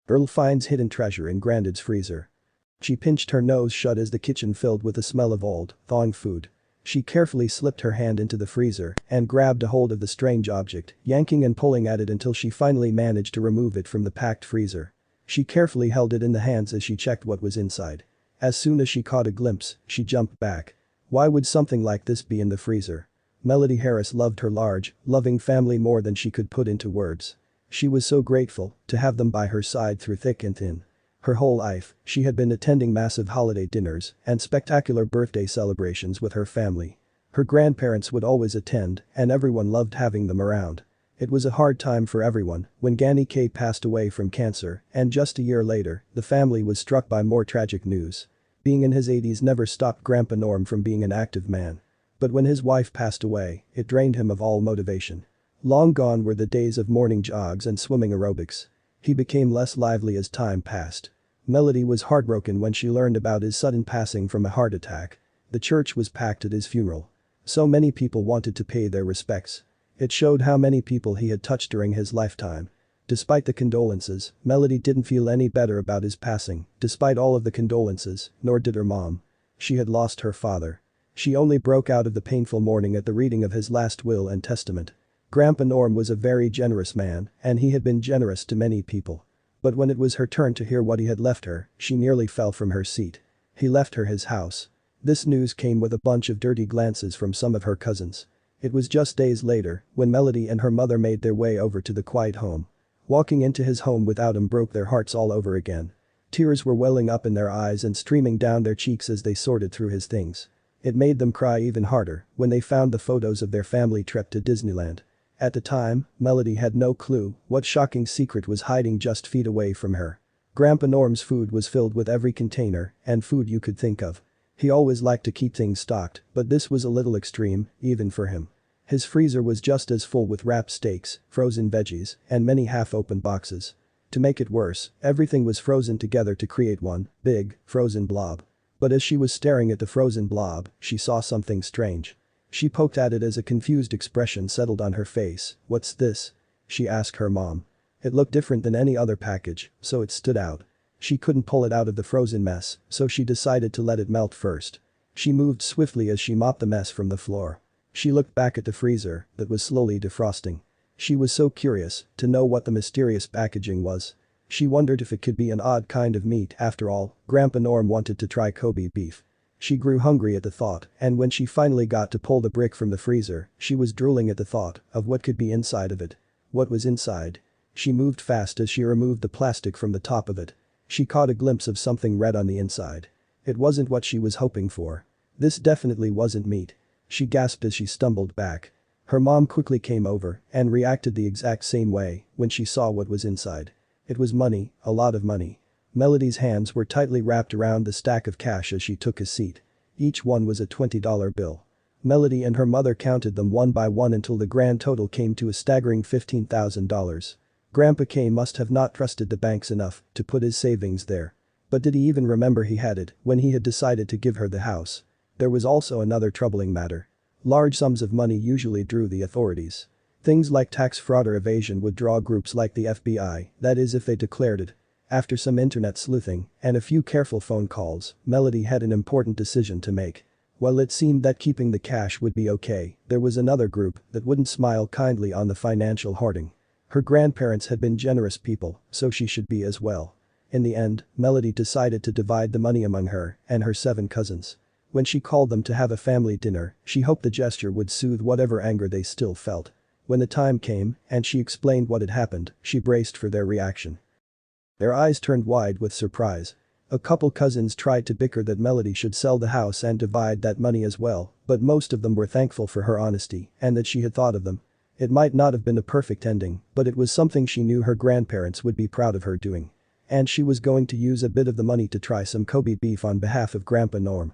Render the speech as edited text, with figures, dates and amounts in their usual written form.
Earl finds hidden treasure in Grandad's freezer. She pinched her nose shut as the kitchen filled with the smell of old, thawing food. She carefully slipped her hand into the freezer and grabbed a hold of the strange object, yanking and pulling at it until she finally managed to remove it from the packed freezer. She carefully held it in the hands as she checked what was inside. As soon as she caught a glimpse, she jumped back. Why would something like this be in the freezer? Melody Harris loved her large, loving family more than she could put into words. She was so grateful to have them by her side through thick and thin. Her whole life, she had been attending massive holiday dinners and spectacular birthday celebrations with her family. Her grandparents would always attend and everyone loved having them around. It was a hard time for everyone when Granny Kay passed away from cancer and just a year later, the family was struck by more tragic news. Being in his 80s never stopped Grandpa Norm from being an active man. But when his wife passed away, it drained him of all motivation. Long gone were the days of morning jogs and swimming aerobics. He became less lively as time passed. Melody was heartbroken when she learned about his sudden passing from a heart attack. The church was packed at his funeral. So many people wanted to pay their respects. It showed how many people he had touched during his lifetime. Despite the condolences, Melody didn't feel any better about his passing, despite all of the condolences, nor did her mom. She had lost her father. She only broke out of the painful mourning at the reading of his last will and testament. Grandpa Norm was a very generous man, and he had been generous to many people. But when it was her turn to hear what he had left her, she nearly fell from her seat. He left her his house. This news came with a bunch of dirty glances from some of her cousins. It was just days later when Melody and her mother made their way over to the quiet home. Walking into his home without him broke their hearts all over again. Tears were welling up in their eyes and streaming down their cheeks as they sorted through his things. It made them cry even harder when they found the photos of their family trip to Disneyland. At the time, Melody had no clue what shocking secret was hiding just feet away from her. Grandpa Norm's food was filled with every container and food you could think of. He always liked to keep things stocked, but this was a little extreme, even for him. His freezer was just as full with wrapped steaks, frozen veggies, and many half-open boxes. To make it worse, everything was frozen together to create one big, frozen blob. But as she was staring at the frozen blob, she saw something strange. She poked at it as a confused expression settled on her face. "What's this?" she asked her mom. It looked different than any other package, so it stood out. She couldn't pull it out of the frozen mess, so she decided to let it melt first. She moved swiftly as she mopped the mess from the floor. She looked back at the freezer that was slowly defrosting. She was so curious to know what the mysterious packaging was. She wondered if it could be an odd kind of meat after all. Grandpa Norm wanted to try Kobe beef. She grew hungry at the thought, and when she finally got to pull the brick from the freezer, she was drooling at the thought of what could be inside of it. What was inside? She moved fast as she removed the plastic from the top of it. She caught a glimpse of something red on the inside. It wasn't what she was hoping for. This definitely wasn't meat. She gasped as she stumbled back. Her mom quickly came over and reacted the exact same way when she saw what was inside. It was money, a lot of money. Melody's hands were tightly wrapped around the stack of cash as she took a seat. Each one was a $20 bill. Melody and her mother counted them one by one until the grand total came to a staggering $15,000. Grandpa K must have not trusted the banks enough to put his savings there. But did he even remember he had it when he had decided to give her the house? There was also another troubling matter. Large sums of money usually drew the authorities. Things like tax fraud or evasion would draw groups like the FBI, that is if they declared it. After some internet sleuthing and a few careful phone calls, Melody had an important decision to make. While it seemed that keeping the cash would be okay, there was another group that wouldn't smile kindly on the financial hoarding. Her grandparents had been generous people, so she should be as well. In the end, Melody decided to divide the money among her and her 7 cousins. When she called them to have a family dinner, she hoped the gesture would soothe whatever anger they still felt. When the time came and she explained what had happened, she braced for their reaction. Their eyes turned wide with surprise. A couple cousins tried to bicker that Melody should sell the house and divide that money as well, but most of them were thankful for her honesty and that she had thought of them. It might not have been a perfect ending, but it was something she knew her grandparents would be proud of her doing. And she was going to use a bit of the money to try some Kobe beef on behalf of Grandpa Norm.